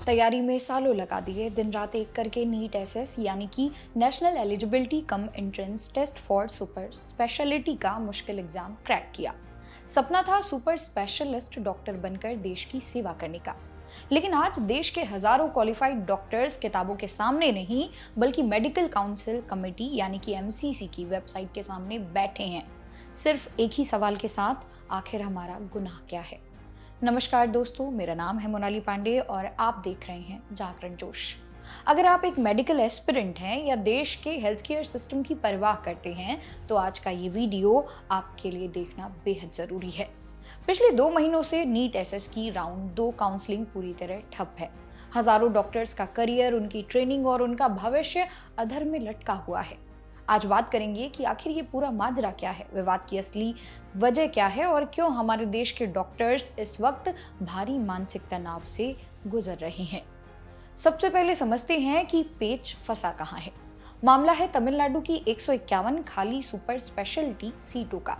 तैयारी में सालों लगा दिए, दिन रात एक करके नीट एसएस यानी कि national eligibility cum entrance test for super speciality का मुश्किल एग्जाम क्रैक किया। सपना था सुपर स्पेशलिस्ट डॉक्टर बनकर देश की सेवा करने का। लेकिन आज देश के हजारों क्वालिफाइड डॉक्टर्स किताबों के सामने नहीं बल्कि मेडिकल काउंसिल कमेटी यानी कि एमसीसी की वेबसाइट के सामने बैठे हैं, सिर्फ एक ही सवाल के साथ, आखिर हमारा गुनाह क्या है। नमस्कार दोस्तों, मेरा नाम है मोनाली पांडे और आप देख रहे हैं जागरण जोश। अगर आप एक मेडिकल एस्पिरेंट हैं या देश के हेल्थ केयर सिस्टम की परवाह करते हैं तो आज का ये वीडियो आपके लिए देखना बेहद जरूरी है। पिछले 2 महीनों से नीट एसएस की राउंड 2 काउंसलिंग पूरी तरह ठप है। हजारों डॉक्टर्स का करियर, उनकी ट्रेनिंग और उनका भविष्य अधर में लटका हुआ है। आज बात करेंगे कि आखिर ये पूरा माजरा क्या है, विवाद की असली वजह क्या है और क्यों हमारे देश के डॉक्टर्स इस वक्त भारी मानसिक तनाव से गुजर रहे हैं। सबसे पहले समझते हैं कि पेच फंसा कहाँ है। मामला है तमिलनाडु की 151 खाली सुपर स्पेशलिटी सीटों का।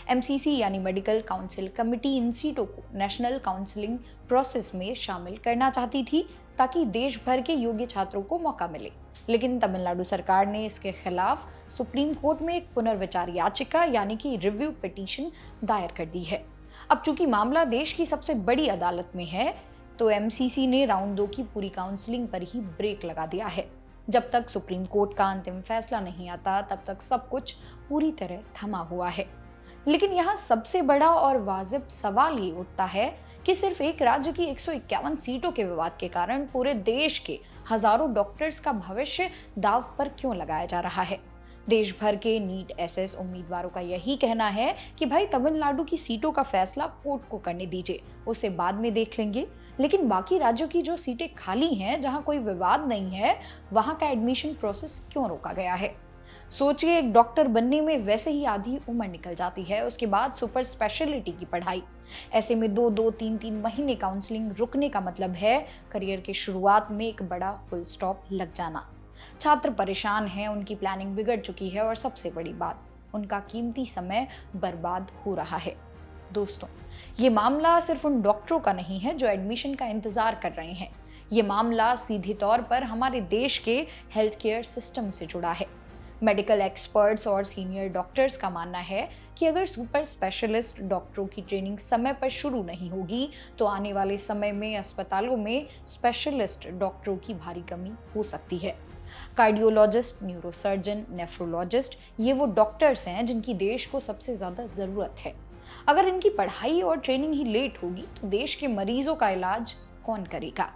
एमसीसी यानी मेडिकल काउंसिल कमेटी इन सीटों को नेशनल काउंसलिंग प्रोसेस में शामिल करना चाहती थी ताकि देश भर के योग्य छात्रों को मौका मिले। लेकिन तमिलनाडु सरकार ने इसके खिलाफ सुप्रीम कोर्ट में एक पुनर्विचार याचिका यानी कि रिव्यू पिटीशन दायर कर दी है। अब चूंकि मामला देश की सबसे बड़ी अदालत में है तो एमसीसी ने राउंड 2 की पूरी काउंसलिंग पर ही ब्रेक लगा दिया है। जब तक सुप्रीम कोर्ट का अंतिम फैसला नहीं आता तब तक सब कुछ पूरी तरह थमा हुआ है। लेकिन यहाँ सबसे बड़ा और वाजिब सवाल ये उठता है कि सिर्फ एक राज्य की 151 सीटों के विवाद के कारण पूरे देश के हजारों डॉक्टर्स का भविष्य दांव पर क्यों लगाया जा रहा है। देश भर के नीट एसएस उम्मीदवारों का यही कहना है कि भाई तमिलनाडु की सीटों का फैसला कोर्ट को करने दीजिए, उसे बाद में देख लेंगे। लेकिन बाकी राज्यों की जो सीटें खाली हैं, जहां कोई विवाद नहीं है, वहां का एडमिशन प्रोसेस क्यों रोका गया है। सोचिए, एक डॉक्टर बनने में वैसे ही आधी उम्र निकल जाती है, उसके बाद सुपर स्पेशलिटी की पढ़ाई। ऐसे में 2-2, 3-3 महीने काउंसलिंग रुकने का मतलब है करियर की शुरुआत में एक बड़ा फुल स्टॉप लग जाना। छात्र परेशान हैं, उनकी प्लानिंग बिगड़ चुकी है और सबसे बड़ी बात, उनका कीमती समय बर्बाद हो रहा है। दोस्तों, ये मामला सिर्फ उन डॉक्टरों का नहीं है जो एडमिशन का इंतजार कर रहे हैं। ये मामला सीधे तौर पर हमारे देश के हेल्थ केयर सिस्टम से जुड़ा है। मेडिकल एक्सपर्ट्स और सीनियर डॉक्टर्स का मानना है कि अगर सुपर स्पेशलिस्ट डॉक्टरों की ट्रेनिंग समय पर शुरू नहीं होगी तो आने वाले समय में अस्पतालों में स्पेशलिस्ट डॉक्टरों की भारी कमी हो सकती है। कार्डियोलॉजिस्ट, न्यूरोसर्जन, नेफ्रोलॉजिस्ट, ये वो डॉक्टर्स हैं जिनकी देश को सबसे ज्यादा जरूरत है। अगर इनकी पढ़ाई और ट्रेनिंग ही लेट होगी तो देश के मरीजों का इलाज कौन करेगा।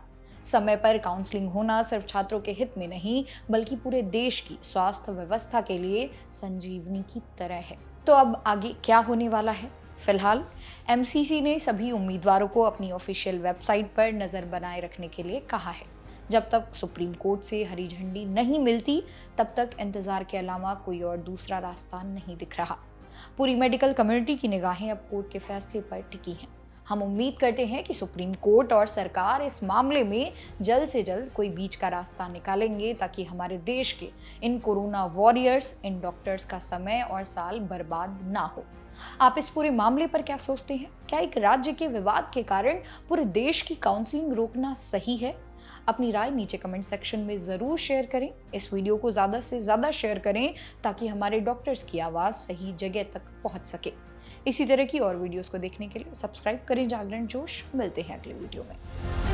समय पर काउंसलिंग होना सिर्फ छात्रों के हित में नहीं बल्कि पूरे देश की स्वास्थ्य व्यवस्था के लिए संजीवनी की तरह है। तो अब आगे क्या होने वाला है? फिलहाल एमसीसी ने सभी उम्मीदवारों को अपनी ऑफिशियल वेबसाइट पर नजर बनाए रखने के लिए कहा है। जब तक सुप्रीम कोर्ट से हरी झंडी नहीं मिलती तब तक इंतजार के अलावा कोई और दूसरा रास्ता नहीं दिख रहा। पूरी मेडिकल कम्युनिटी की निगाहें अब कोर्ट के फैसले पर टिकी हैं। हम उम्मीद करते हैं कि सुप्रीम कोर्ट और सरकार इस मामले में जल्द से जल्द कोई बीच का रास्ता निकालेंगे ताकि हमारे देश के इन कोरोना वॉरियर्स, इन डॉक्टर्स का समय और साल बर्बाद ना हो। आप इस पूरे मामले पर क्या सोचते हैं? क्या एक राज्य के विवाद के कारण पूरे देश की काउंसलिंग रोकना सही है? अपनी राय नीचे कमेंट सेक्शन में जरूर शेयर करें। इस वीडियो को ज्यादा से ज्यादा शेयर करें ताकि हमारे डॉक्टर्स की आवाज सही जगह तक पहुंच सके। इसी तरह की और वीडियोस को देखने के लिए सब्सक्राइब करें जागरण जोश। मिलते हैं अगले वीडियो में।